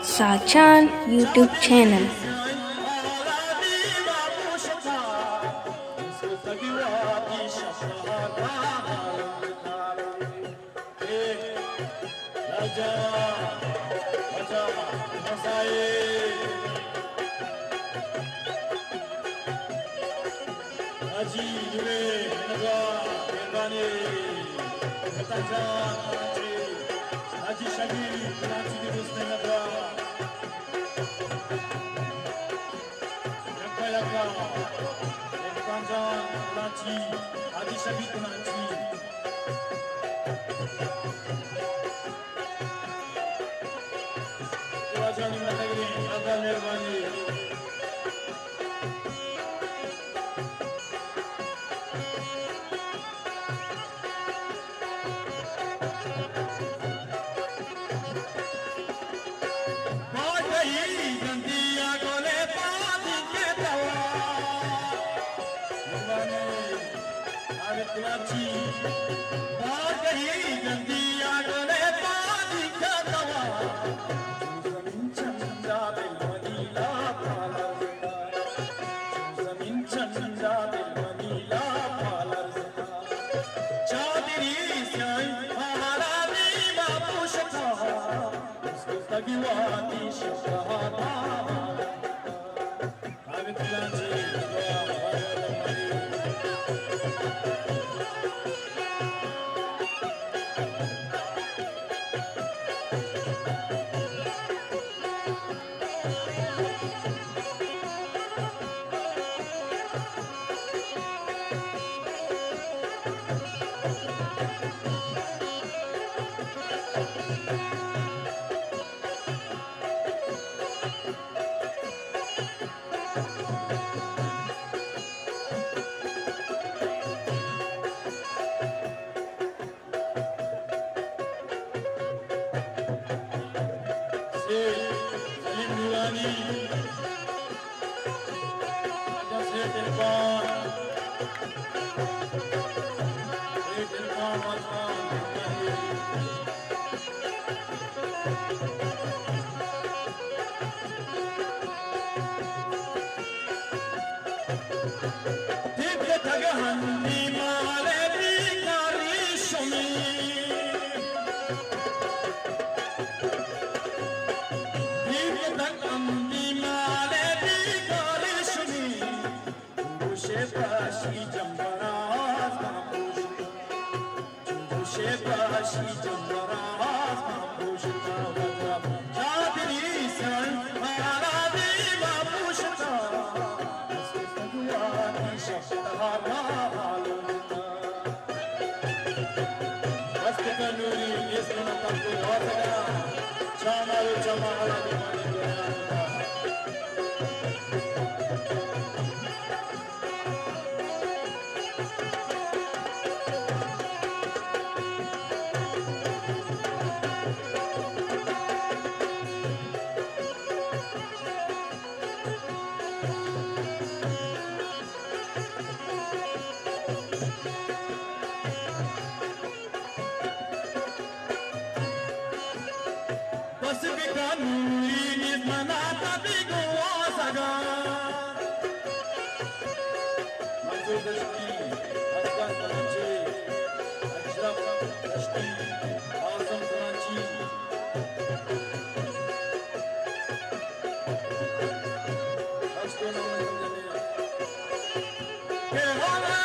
Sachan YouTube channel. Haji Jure Nagwa Mehrbani Katajan Haji Shagi Karachi di Rusne Nagwa Yakka Yakka Katajan Karachi Haji Shagi Karachi Karajan Nagari Nagwa Mehrbani Karachi, baat hi gandi aagale paani ka dawa. Zamin chanda dil manila palar zita. Zamin chanda dil manila palar zita. Chadri sai hamara dima pushta. Usko tagiwati shahada. Kavit Karachi, Salim Nurani, Raja Seth Irfan, Seth Irfan Wasman, Divya Thagahandi Male Bikari Shumi. Shebashi Jambaraz Mapushta, Shebashi Jambaraz Mapushta, Chadri San Haradi Mapushta, Saguani Shashtaha Malunta, Vastikanuri Ismana Tapu Vasana, Chamaru Chamala Dimani. Pacifica Nuri Manata Bigo Wasaga Manzur Dashti Afghan Karachi Ashraf Dashti Azam Karachi Ashton Ke hala